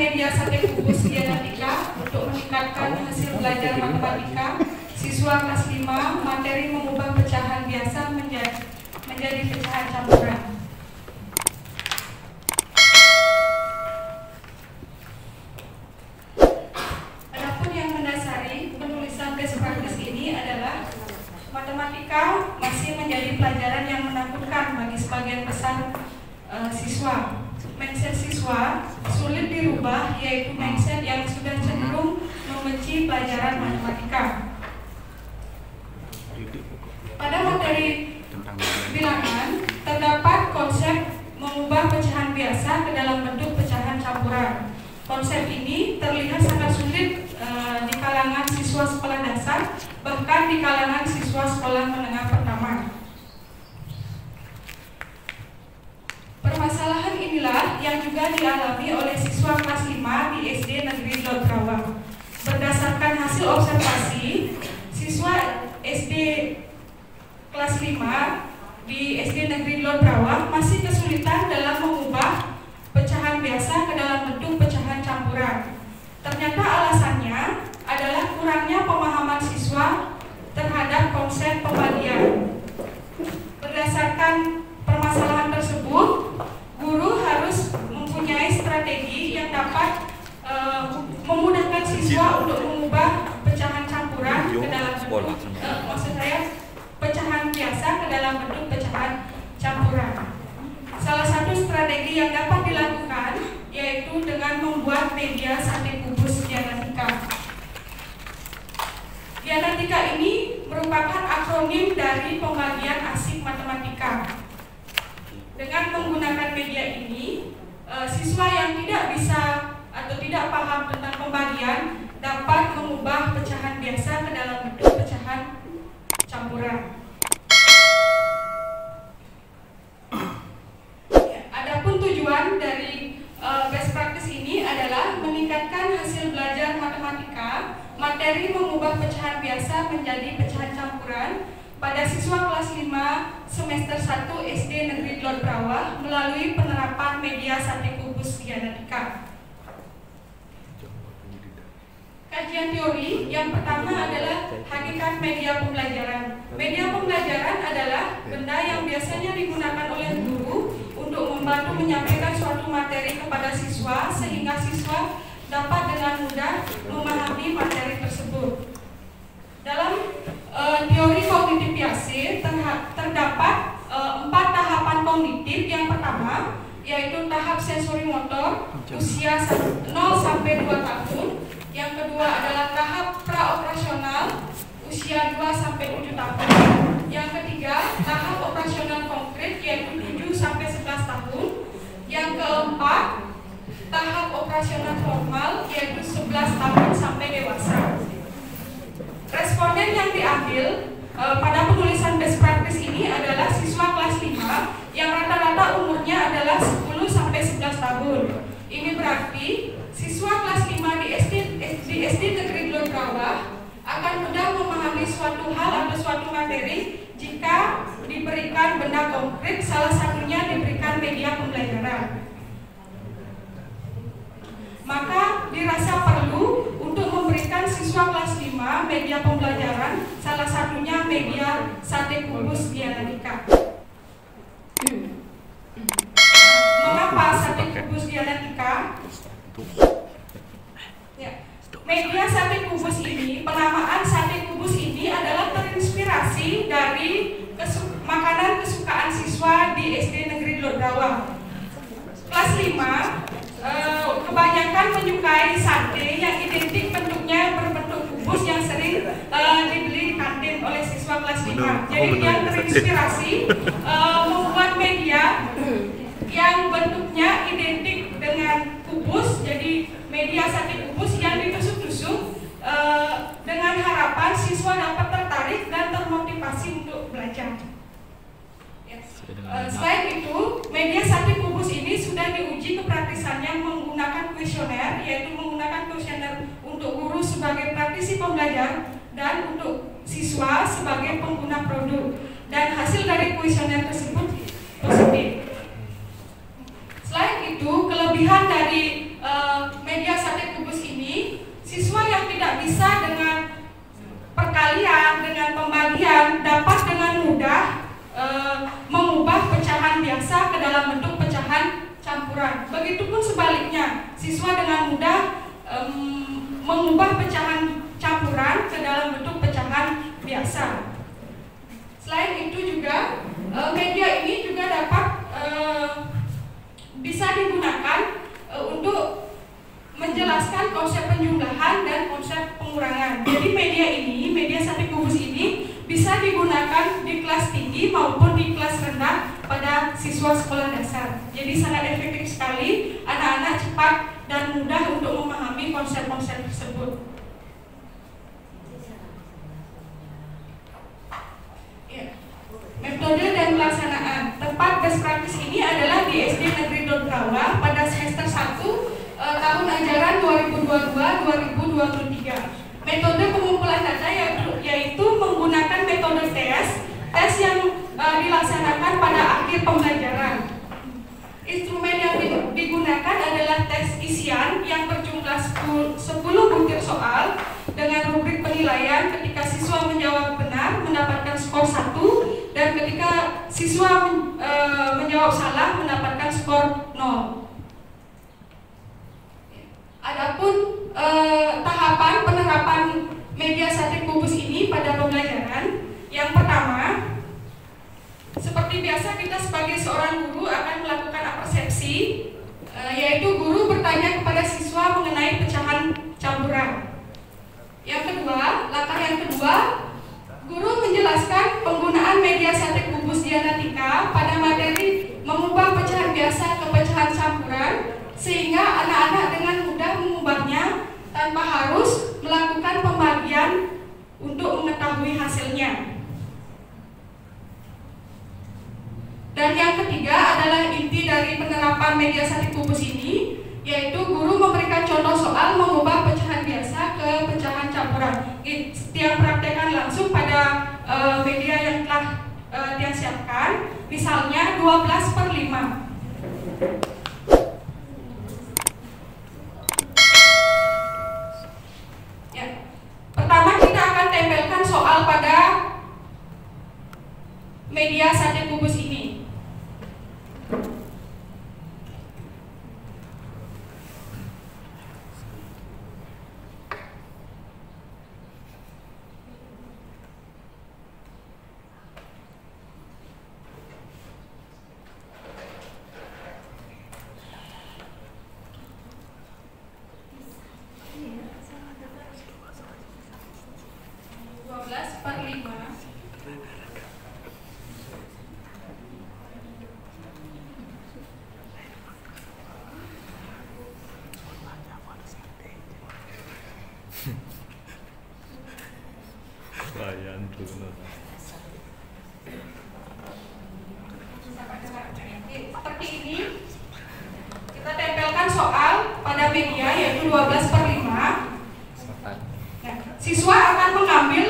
media sate kubus dialektika untuk meningkatkan hasil belajar matematika siswa kelas 5, materi mengubah pecahan biasa menjadi pecahan campuran. Adapun yang mendasari penulisan best practice ini adalah matematika masih menjadi pelajaran yang menakutkan bagi sebagian besar siswa. Mindset siswa sulit dirubah, yaitu mindset yang sudah cenderung membenci pelajaran matematika. Pada materi bilangan terdapat konsep mengubah pecahan biasa ke dalam bentuk pecahan campuran. Konsep ini terlihat sangat sulit di kalangan siswa sekolah dasar, bahkan di kalangan siswa sekolah menengah pertama. Permasalahan inilah yang juga dialami oleh siswa kelas 5 di SD Negeri Lod Rawa. Berdasarkan hasil observasi, siswa SD kelas 5 di SD Negeri Lod Rawa masih kesulitan dalam mengubah pecahan biasa ke dalam bentuk pecahan campuran. Ternyata alasannya adalah kurangnya pemahaman siswa terhadap konsep pembagian. Berdasarkan permasalahan tersebut, guru harus mempunyai strategi yang dapat memudahkan siswa untuk mengubah pecahan campuran ke dalam bentuk, pecahan biasa ke dalam bentuk pecahan campuran. Salah satu strategi yang dapat dilakukan yaitu dengan membuat media sate kubus dialektika. Dialektika ini merupakan akronim dari pembagian asik matematika. Dengan menggunakan media ini, siswa yang tidak bisa atau tidak paham tentang pembagian dapat mengubah pecahan biasa ke dalam bentuk pecahan campuran. Adapun tujuan dari best practice ini adalah meningkatkan hasil belajar matematika, materi mengubah pecahan biasa menjadi pecahan campuran pada siswa kelas 5 semester 1 SD Negeri Lod Rawa melalui penerapan media sate kubus dialektika. Kajian teori yang pertama adalah hakikat media pembelajaran. Media pembelajaran adalah benda yang biasanya digunakan oleh guru untuk membantu menyampaikan suatu materi kepada siswa sehingga siswa dapat dengan mudah memahami materi tersebut. Dalam teori kognitif Piaget terdapat 4 tahapan kognitif. Yang pertama yaitu tahap sensori motor usia 0 sampai 2 tahun. Yang kedua adalah tahap praoperasional usia 2 sampai 7 tahun. Yang ketiga tahap operasional konkret yaitu 7 sampai 11 tahun. Yang keempat tahap operasional formal yaitu 11 tahun sampai dewasa. Responden yang diambil pada penulisan best practice ini adalah siswa kelas 5 yang rata-rata umurnya adalah 10 sampai 11 tahun. Ini berarti siswa kelas 5 di SD Negeri Lod Rawa akan mudah memahami suatu hal atau suatu materi jika diberikan benda konkret, salah satunya diberikan media pembelajaran. Maka dirasa perlu untuk memberikan siswa kelas 5 media pembelajaran, salah satunya media sate kubus dialektika. Mengapa sate kubus dialektika? Ya. Media sate kubus ini, penamaan sate kubus ini adalah terinspirasi dari makanan kesukaan siswa di SD Negeri Lod Rawa. Kelas 5 kebanyakan menyukai sate yang identik bentuknya berbentuk kubus yang sering dibeli di kantin oleh siswa kelas 5. Jadi dia terinspirasi membuat media yang bentuknya identik dengan kubus, jadi media sate kubus yang ditusuk-tusuk dengan harapan siswa dapat tertarik dan termotivasi untuk belajar. Selain itu, media sate kubus ini sudah diuji kepraktisannya menggunakan kuesioner, yaitu menggunakan kuesioner untuk guru sebagai praktisi pembelajar dan untuk siswa sebagai pengguna produk. Dan hasil dari kuesioner tersebut positif. Selain itu, kelebihan dari media siswa dengan mudah mengubah pecahan campuran ke dalam bentuk pecahan biasa. Selain itu juga media ini juga dapat bisa digunakan untuk menjelaskan konsep penjumlahan dan konsep pengurangan. Jadi media sate kubus ini bisa digunakan di kelas tinggi maupun di kelas rendah pada siswa sekolah dasar. Jadi sangat efektif sekali, anak-anak cepat dan mudah untuk memahami konsep-konsep tersebut. Metode dan pelaksanaan. Tempat best practice ini adalah di SD Negeri Donggala pada semester 1 tahun ajaran 2022-2023. Metode pengumpulan data yaitu menggunakan metode tes yang dilaksanakan pada akhir pembelajaran. Instrumen yang digunakan adalah tes isian yang berjumlah 10 butir soal dengan rubrik penilaian. Ketika siswa menjawab benar mendapatkan skor 1 dan ketika siswa menjawab salah mendapatkan skor 0. Adapun tahapan penerapan media sate kubus ini pada pembelajaran, yang pertama, seperti biasa kita sebagai seorang guru akan melakukan apersepsi, yaitu guru bertanya kepada siswa mengenai pecahan campuran. Yang kedua, langkah yang kedua, guru menjelaskan penggunaan media sate kubus dianalitika pada materi mengubah pecahan biasa ke pecahan campuran, sehingga anak-anak dengan mudah mengubahnya tanpa harus melakukan pembagian untuk mengetahui hasilnya. Dan yang ketiga adalah inti dari penerapan media sate kubus ini, yaitu guru memberikan contoh soal mengubah pecahan biasa ke pecahan campuran. Dia praktekkan langsung pada media yang telah dia siapkan, misalnya 12/5. Pertama kita akan tempelkan soal pada media sate kubus ini. Seperti ini, kita tempelkan soal pada media yaitu 12/5. Nah, siswa akan mengambil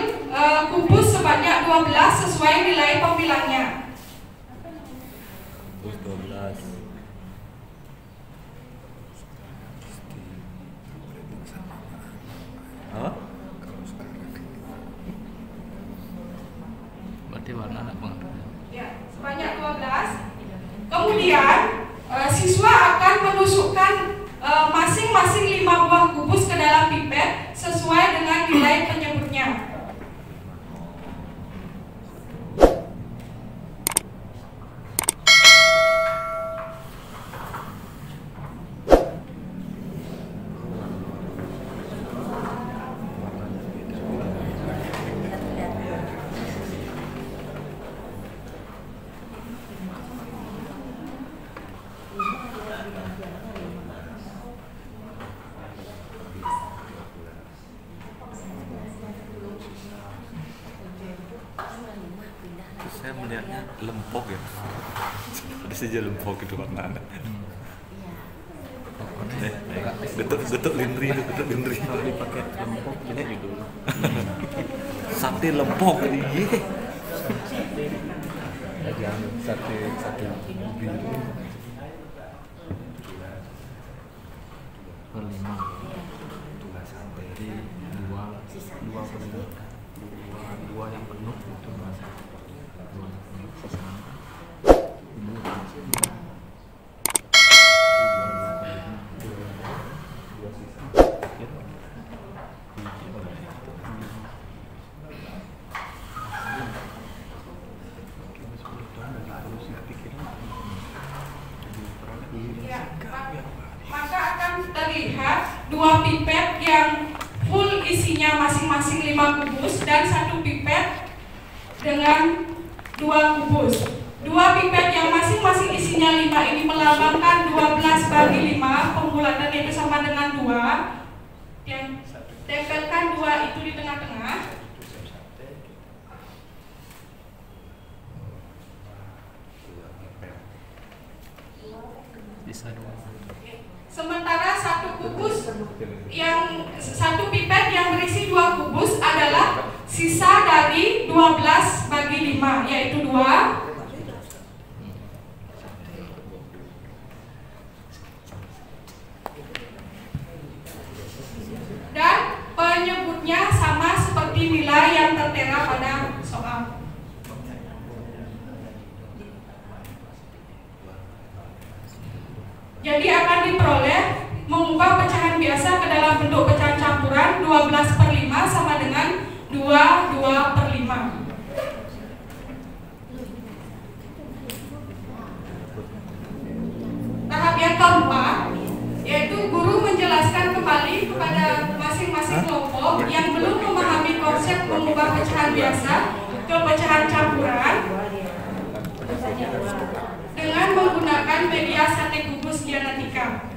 kubus sebanyak 12 sesuai nilai pembilangnya. 12. Apa? Berarti warna anak banget. Ya, sebanyak 12. Kemudian siswa akan menusukkan masing-masing 5 buah kubus ke dalam pipet sesuai dengan nilai penyebutnya. Saya melihatnya lempok ya. Ada saja lempok itu warna. Getuk lindri itu, getuk lindri. Kalau dipakai lempok ini dulu. Sate lempok ini. Sate biru. Per 5. Jadi 2 yang penuh itu bahasa. 2 pipet yang full isinya masing-masing 5 kubus dan 1 pipet dengan 2 kubus. 2 pipet yang masing-masing isinya 5 ini melambangkan 12 bagi 5, pembulatannya itu sama dengan 2. Yang tempelkan 2 itu di tengah-tengah. Sementara 1 pipet yang berisi 2 kubus adalah sisa dari 12 bagi 5, yaitu 2. Dan penyebutnya sama seperti nilai yang tertera pada soal. Jadi akan diperoleh mengubah pecahan biasa ke dalam bentuk pecahan campuran 12/5 sama dengan 2/5. Tahap yang keempat, yaitu guru menjelaskan kembali kepada masing-masing kelompok yang belum memahami konsep mengubah pecahan biasa ke pecahan campuran dengan menggunakan media sate kubus genetika.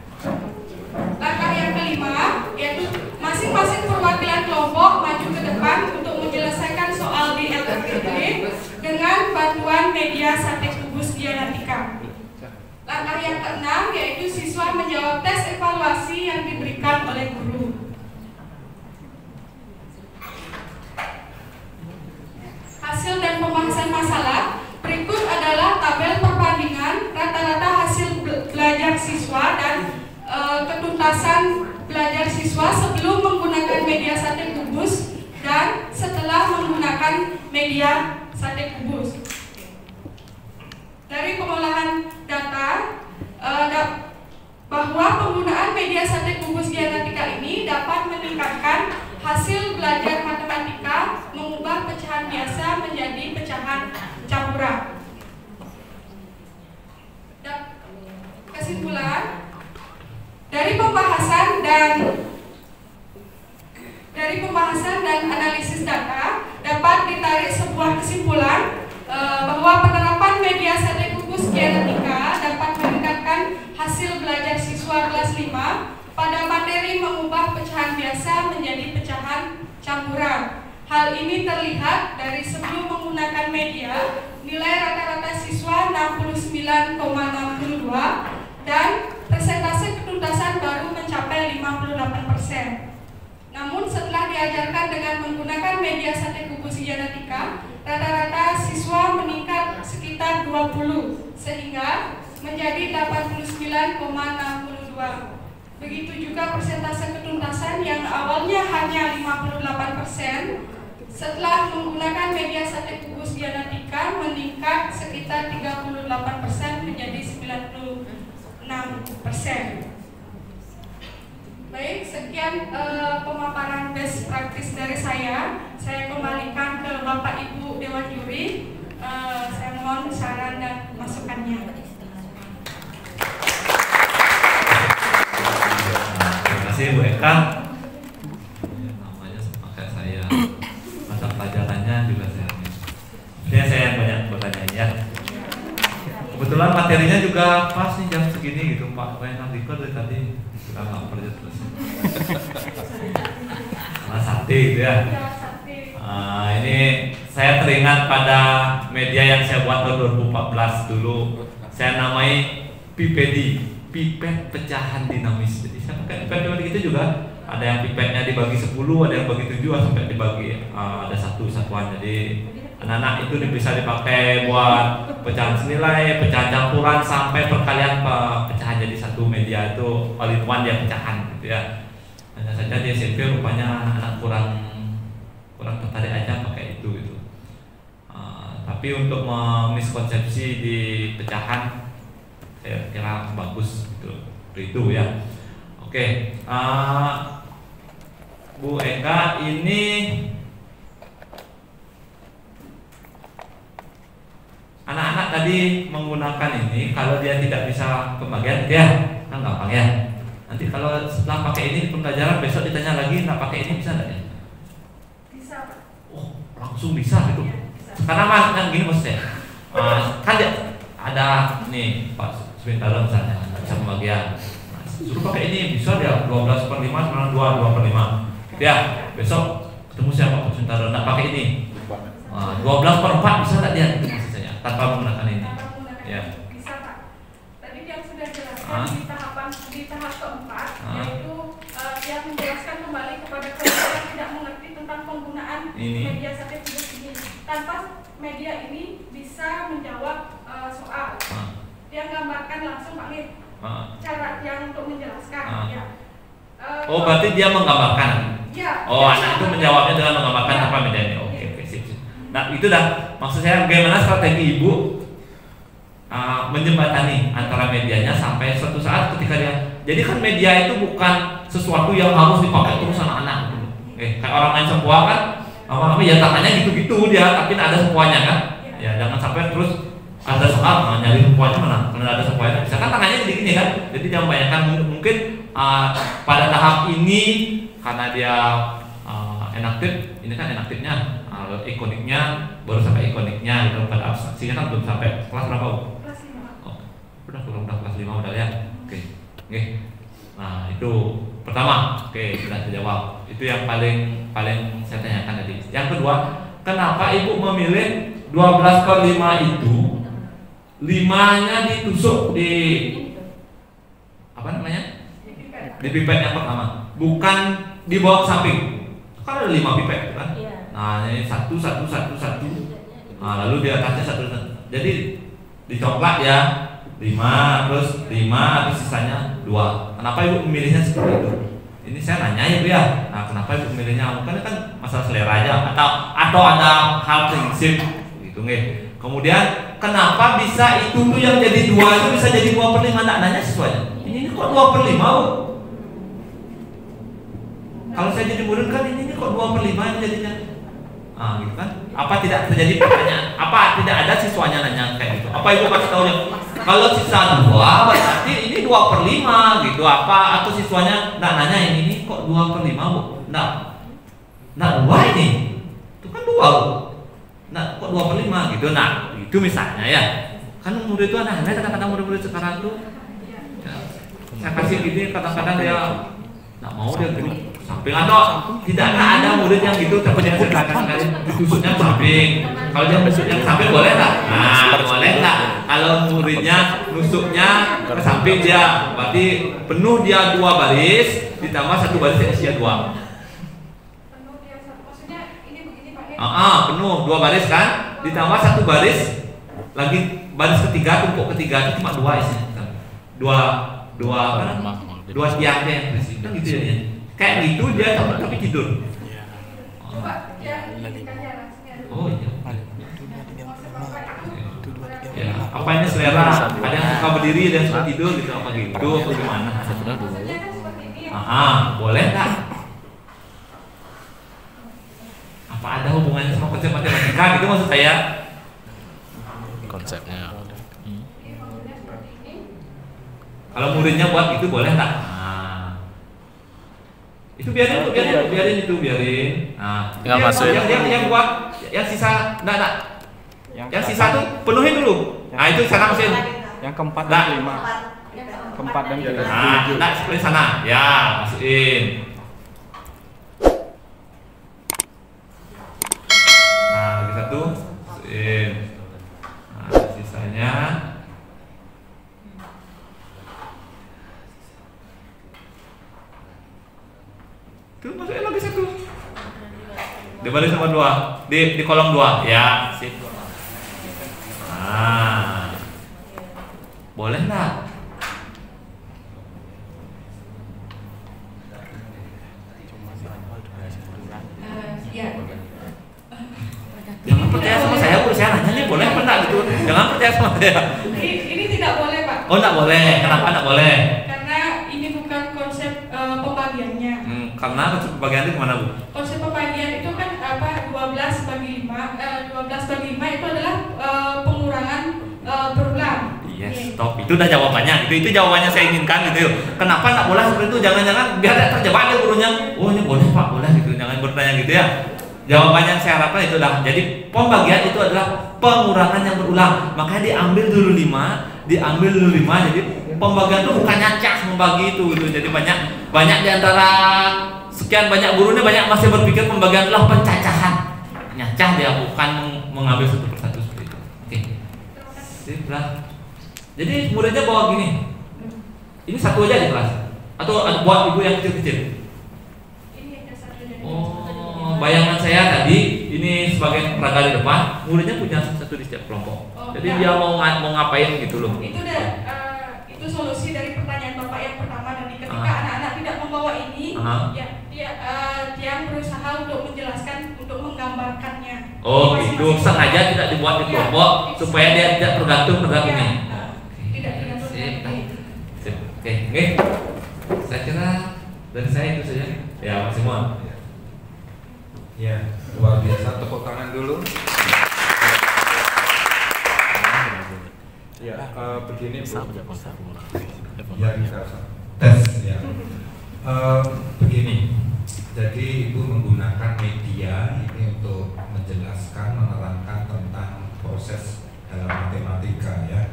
Langkah yang kelima, yaitu masing-masing perwakilan kelompok maju ke depan untuk menyelesaikan soal di LRTD dengan bantuan media sate kubus genetika. Langkah yang keenam, yaitu siswa menjawab tes evaluasi yang diberikan oleh guru. Hasil dan pembahasan masalah. Berikut adalah tabel perbandingan rata-rata hasil belajar siswa dan ketuntasan belajar siswa sebelum menggunakan media sate kubus dan setelah menggunakan media sate kubus. Dari pengolahan data bahwa penggunaan media sate kubus genetika ini dapat meningkatkan hasil belajar matematika, mengubah pecahan biasa menjadi pecahan campuran. Kesimpulan, dari pembahasan dan analisis data dapat ditarik sebuah kesimpulan bahwa penerapan media sate kubus genetika dapat meningkatkan hasil belajar siswa kelas 5 pada materi mengubah pecahan biasa menjadi pecahan campuran. Hal ini terlihat dari sebelum menggunakan media, nilai rata-rata siswa 69,62 dan persentase ketuntasan baru mencapai 58%. Namun setelah diajarkan dengan menggunakan media sate kubus genetika, rata-rata siswa meningkat sekitar 20 sehingga menjadi 89,62. Begitu juga persentase ketuntasan yang awalnya hanya 58%, setelah menggunakan media sate kubus genetika meningkat sekitar 38% menjadi 96%. Baik, sekian pemaparan best practice dari saya. Saya kembalikan ke Bapak Ibu Dewan Juri. Saya mohon saran dan masukannya. Terima kasih Bu Eka. Namanya sepakat saya. Mata pelajarannya juga saya. Ini saya yang banyak bertanya ya. Kebetulan materinya juga pas nih jam segini gitu Pak. Saya record dari tadi sudah nggak kerja terus. Karena sate gitu ya. Ini saya teringat pada media yang saya buat tahun 2014 dulu. Saya namai pipedi, pipet pecahan dinamis. Jadi saya pakai pipet itu juga. Ada yang pipetnya dibagi 10, ada yang bagi 7 sampai dibagi ada satu satuan. Jadi anak-anak itu bisa dipakai buat pecahan senilai, pecahan campuran sampai perkalian pecahan jadi satu media itu all in one dia pecahan gitu ya. Hanya saja di SMP rupanya anak-anak kurang tertarik aja pakai itu gitu. Tapi untuk miskonsepsi di pecahan saya kira bagus gitu. Itu ya. Oke, Bu Eka ini anak-anak tadi menggunakan ini, kalau dia tidak bisa pembagian, dia kan gampang ya. Nanti kalau setelah pakai ini pembelajaran besok ditanya lagi nggak pakai ini bisa nggak ya? Bisa, Pak. Oh, langsung bisa gitu. Iya, bisa. Sekarang mas kan gini maksudnya, kan ada nih Pak sebentar misalnya bisa pembagian. Nah, suruh pakai ini bisa dia 12/5 sekarang 2/5. Ya besok ketemu siapa Pak sebentar nggak pakai ini. 12/4 bisa nggak dia? Itu maksud saya tanpa menggunakan ini. Tanpa menggunakan Ya. bisa, Pak. Tadi yang sudah jelaskan di tahap keempat, yaitu yang menjelaskan kembali kepada keluarga yang tidak mengerti tentang penggunaan Ini. media sertifikat ini. Tanpa media ini bisa menjawab soal. Dia gambarkan langsung Pak Lid, cara yang untuk menjelaskan. Ya. Oh berarti dia menggambarkan. Ya. Oh anak itu menjawabnya dengan menggambarkan tanpa media ini. Oke sip. Nah itu dah maksud saya bagaimana strategi ibu menjembatani antara medianya sampai suatu saat ketika dia. Jadi kan media itu bukan sesuatu yang harus dipakai terus anak-anak. Kayak orang main sebuah kan, apa ya tangannya gitu-gitu dia, tapi ada semuanya kan. Ya jangan sampai terus ada soal nyari semuanya mana, karena ada semuanya. Misalkan tangannya gini-gini kan, jadi jangan bayangkan mungkin pada tahap ini karena dia inaktif, ini kan inaktifnya, ikoniknya baru sampai ikoniknya gitu, pada abstraksinya kan belum sampai kelas berapa Bu? Kelas 5. Oh, udah kelas 5 udah ya. Oke. Nah itu pertama, sudah terjawab. Itu yang paling saya tanyakan tadi. Yang kedua, kenapa ibu memilih 12/5 itu 5-nya ditusuk di apa namanya? Di pipet yang pertama, bukan dibawa ke samping. Kan ada 5 pipet kan? Nah ini satu. Nah, lalu di atasnya satu. Jadi dicoklat ya 5 terus sisanya 2. Kenapa ibu memilihnya seperti itu? Ini saya nanya ya Bu ya. Nah kenapa ibu memilihnya? Bukan kan masalah selera aja atau ada hal prinsip gitu nih. Kemudian kenapa bisa itu tuh yang jadi 2 itu bisa jadi 2/5? Nggak nanya siswanya. Ini kok 2/5 Bu? Kalau saya jadi murid kan ini kok 2/5 ini jadinya. Gitu kan? Apa tidak terjadi pertanyaan? Apa tidak ada siswanya nanya kayak gitu? Apa ibu kasih tahu dia? Kalau sisa 2 berarti ini 2/5 gitu. Apa atau siswanya nggak nanya ini kok 2/5 Bu? Nggak 2 ini. Itu kan 2 Bu. Nah, kok 2/5 gitu. Nah, itu misalnya ya. Kan murid itu aneh-aneh kadang-kadang murid-murid sekarang tuh. Ya, saya kasih gini kadang-kadang dia nggak mau dia gitu. Samping atau tidak ada murid yang gitu tapi dia kadang-kadang ditusuknya ke samping. Kalau dia nusuknya ke samping boleh nggak? Nah, boleh nggak? Kalau muridnya nusuknya ke samping dia berarti penuh dia 2 baris ditambah 1 baris sia 2. Penuh dia maksudnya ini begini Pak Lid. Penuh 2 baris kan? Ditambah 1 baris lagi baris ketiga tumpuk ketiga itu cuma 2 isinya. 2 tiang deh kan gitu ya. Kayak gitu dia tapi tidur. Coba ya dikasih langsung. Oh iya. Ya, apa ini selera? Ada yang suka berdiri, ada yang suka tidur gitu apa gitu? Apa gimana? Maksudnya kan seperti ini. Boleh nggak? Apa ada hubungannya sama konsep matematika gitu maksud saya? Konsepnya. Kalau muridnya buat gitu boleh nggak? Itu biarin. Nah, Nggak masuk. Yang buat yang sisa enggak. Yang sisa tuh penuhin dulu. Nah, itu sana masukin. Yang keempat dan kelima. Keempat dan kelima. Nah, seperti sana. Ya, masukin. Nah, lagi satu. Masukin. Nah, sisanya tuh masukin lagi 1. Di baris nomor 2 di kolom 2 ya sip. Boleh nggak? Ya. Jangan percaya sama saya Bu, saya nanya nih boleh apa enggak gitu. Jangan percaya sama saya. Ini tidak boleh Pak. Oh enggak boleh, kenapa enggak boleh? Karena ini bukan konsep pembagiannya. Karena konsep pembagian itu gimana Bu? Konsep pembagian itu kan 12/5. 12/5 itu adalah pengurangan berulang. Yes, stop itu udah jawabannya. Itu jawabannya saya inginkan gitu. Kenapa nggak boleh seperti itu? Jangan-jangan biar tidak terjebak deh gurunya. Oh ini boleh Pak, boleh gitu. Jangan bertanya gitu ya. Jawabannya yang saya harapkan itu adalah, jadi pembagian itu adalah pengurangan yang berulang. Makanya diambil dulu 5, jadi pembagian itu bukan nyacah membagi itu gitu. Jadi banyak di antara sekian banyak gurunya banyak masih berpikir pembagian adalah pencacahan. Nyacah dia, bukan mengambil satu persatu seperti itu. Oke. Sip lah. Jadi muridnya bawa gini. Ini satu aja di kelas atau buat ibu yang kecil-kecil? Ini ada satu dari Bayangan saya tadi ini sebagai peraga di depan, muridnya punya satu di setiap kelompok. Jadi ya. dia mau ngapain gitu loh. Itu solusi dari pertanyaan Bapak yang pertama tadi, ketika anak-anak tidak membawa ini, dia berusaha untuk menjelaskan, untuk menggambarkannya. Oh, itu sengaja tidak dibuat di kelompok supaya dia tidak tergantung terhadap ini. Tidak tergantung. Sip. Oke. Saya kira dari saya itu saja. Ya, Mas semua. Ya, luar biasa, tepuk tangan dulu. Ya, begini Bu. Ya, bisa tes ya. Begini, jadi Ibu menggunakan media ini untuk menjelaskan, menerangkan tentang proses dalam matematika ya.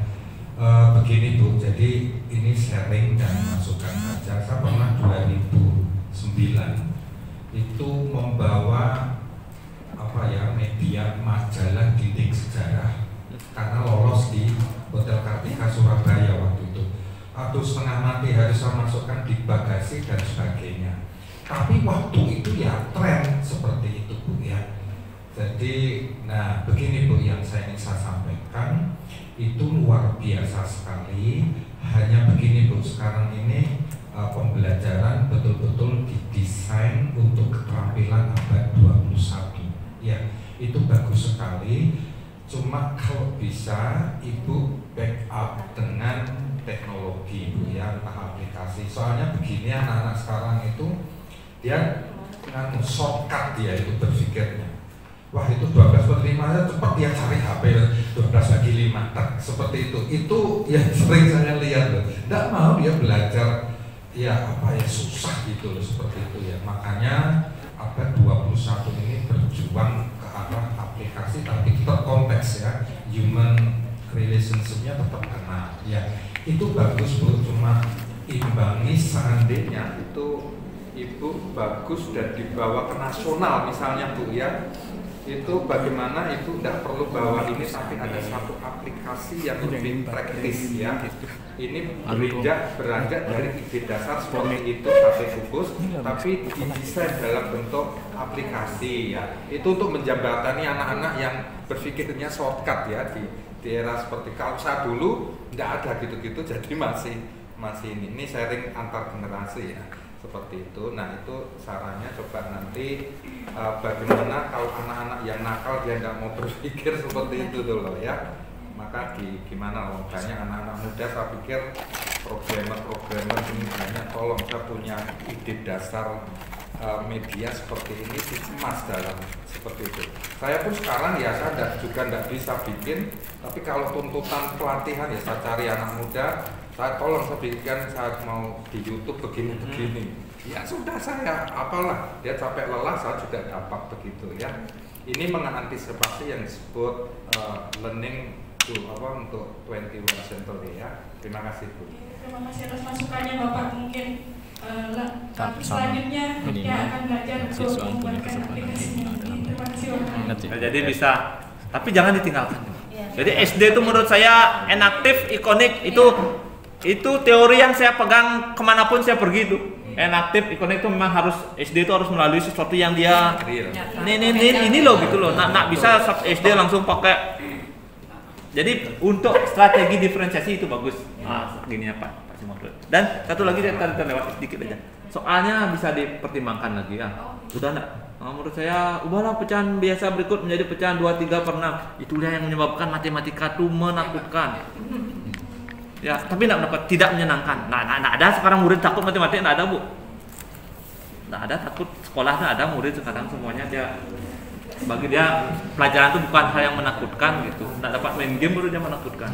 Begini Bu, jadi ini sharing dan masukan saja. Saya pernah 2009 itu membawa media majalah dinding sejarah karena lolos di Hotel Kartika Surabaya waktu itu. Aduh, setengah mati harus saya masukkan di bagasi dan sebagainya. Tapi waktu itu ya tren seperti itu Bu ya. Jadi, nah begini Bu yang saya ingin saya sampaikan, itu luar biasa sekali. Hanya begini Bu, sekarang ini pembelajaran betul-betul didesain untuk keterampilan abad 21 ya, itu bagus sekali. Cuma kalau bisa Ibu backup dengan teknologi Bu ya, entah aplikasi. Soalnya begini, anak-anak sekarang itu dia dengan shortcut dia itu berpikirnya. Wah itu 12/5 aja cepat dia cari HP 12/5 seperti itu. Itu yang sering saya lihat loh. Nggak mau dia belajar ya susah gitu loh, seperti itu ya. Makanya abad 21 ini berjuang ke arah aplikasi tapi tetap konteks ya, human relationship-nya tetap kena ya. Itu bagus Bu, cuma imbangi seandainya itu Ibu bagus dan dibawa ke nasional misalnya Bu ya. Itu bagaimana Ibu tidak perlu bawa ini, tapi ada satu aplikasi yang lebih praktis ya. Ini beranjak dari ide dasar seperti itu sampai fokus, tapi didesain dalam bentuk aplikasi ya. Itu untuk menjembatani anak-anak yang berpikirnya shortcut ya di era seperti kalau saya dulu tidak ada gitu-gitu, jadi masih ini sharing antar generasi ya. Seperti itu. Nah itu sarannya coba nanti bagaimana kalau anak-anak yang nakal dia tidak mau berpikir seperti itu dulu ya. Maka gimana loh, banyak anak-anak muda saya pikir programmer ini banyak, tolong saya punya ide dasar media seperti ini dikemas dalam seperti itu. Saya pun sekarang ya saya juga tidak bisa bikin, tapi kalau tuntutan pelatihan ya saya cari anak muda. Saya tolong saya bikin, saya mau di YouTube begini-begini. Ya sudah saya apalah, dia capek lelah saya juga dapat begitu ya. Ini mengantisipasi yang disebut learning to untuk 21 century ya. Terima kasih Bu. Terima kasih atas masukannya Bapak. Mungkin selanjutnya dia akan belajar untuk membuatkan aplikasinya. Terima kasih Bapak. Jadi bisa, tapi jangan ditinggalkan. Jadi SD itu menurut saya enaktif, ikonik itu teori yang saya pegang kemanapun saya pergi itu. Enaktif, ikonik itu memang harus SD itu harus melalui sesuatu yang dia ini loh gitu loh. Nak bisa SD langsung pakai. Jadi untuk strategi diferensiasi itu bagus. Gini ya Pak Simon. Dan satu lagi saya terlewat sedikit aja. Soalnya bisa dipertimbangkan lagi ya. Udah enggak? Menurut saya ubahlah pecahan biasa berikut menjadi pecahan 2/3/6. Itulah yang menyebabkan matematika itu menakutkan. Ya, tapi tidak menyenangkan. Nah, ada sekarang murid takut matematika, tidak ada Bu. Tidak ada takut sekolah, tidak ada murid sekarang semuanya dia bagi dia pelajaran itu bukan hal yang menakutkan gitu. Nggak dapat main game baru dia menakutkan.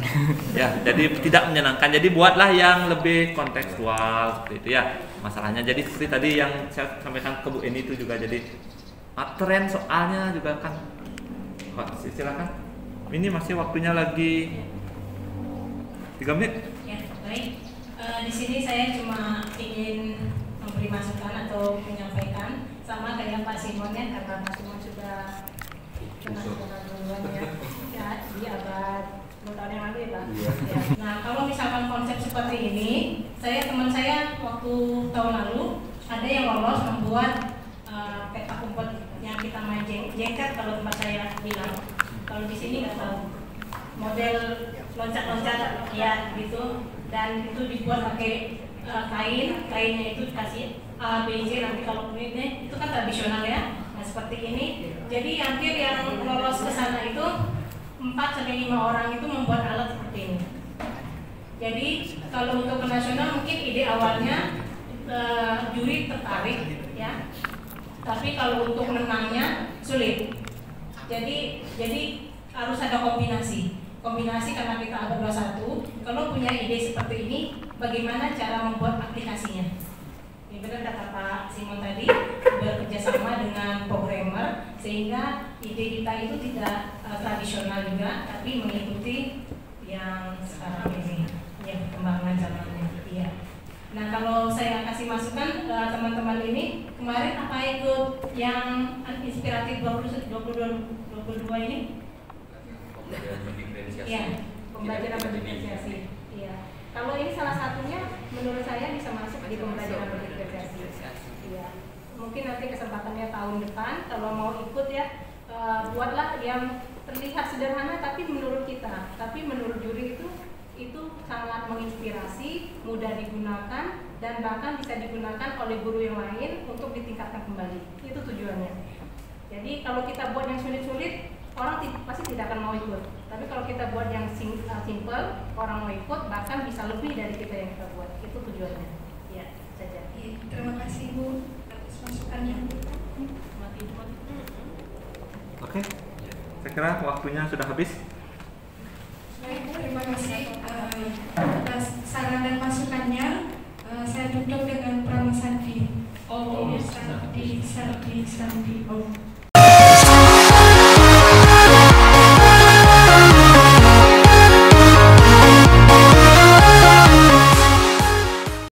Ya, jadi tidak menyenangkan. Jadi buatlah yang lebih kontekstual seperti itu ya masalahnya. Jadi seperti tadi yang saya sampaikan ke Bu Eni itu juga jadi tren soalnya juga kan. Pak, silakan. Ini masih waktunya lagi 3 menit. Ya, baik. Di sini saya cuma ingin memberi masukan atau menyampaikan sama kayak Pak Simon ya, karena Pak Simon sudah kenal duluan ya di abad 10 tahun yang lalu ya Pak. Ya. Nah kalau misalkan konsep seperti ini, teman saya waktu tahun lalu ada yang lolos membuat peta umpet yang kita main jengket kalau tempat saya bilang. Kalau di sini nggak tahu model loncat-loncat ya gitu, dan itu dibuat pakai kainnya itu dikasih A, B, C, nanti kalau ini itu kan tradisional ya. Nah seperti ini, jadi hampir yang lolos ke sana itu 4-5 orang itu membuat alat seperti ini. Jadi kalau untuk ke nasional mungkin ide awalnya juri tertarik ya, tapi kalau untuk menangnya sulit. Jadi harus ada kombinasi karena kita ada 21. Kalau punya ide seperti ini, bagaimana cara membuat aplikasinya? Ya benar kata Pak Simon tadi, bekerja sama dengan programmer sehingga ide kita itu tidak tradisional juga, tapi mengikuti yang sekarang ini, yang perkembangan zamannya. Iya. Nah kalau saya kasih masukan teman-teman ini, kemarin apa ikut yang inspiratif 22 ini? Iya, pembelajaran berdifferensiasi. Iya. Kalau ini salah satunya menurut saya bisa masuk di pembelajaran berdifferensiasi. Iya. Mungkin nanti kesempatannya tahun depan kalau mau ikut ya, buatlah yang terlihat sederhana tapi menurut kita, tapi menurut juri itu sangat menginspirasi, mudah digunakan dan bahkan bisa digunakan oleh guru yang lain untuk ditingkatkan kembali. Itu tujuannya. Jadi kalau kita buat yang sulit-sulit, orang pasti tidak akan mau ikut. Tapi kalau kita buat yang simple, orang mau ikut, bahkan bisa lebih dari kita yang kita buat. Itu tujuannya. Ya, saja. Terima kasih Bu atas masukannya. Oke. Saya kira waktunya sudah habis. Baik, terima kasih atas saran dan masukannya. Saya tutup dengan pramasandi. Om Sandi Sandi Sandi Om.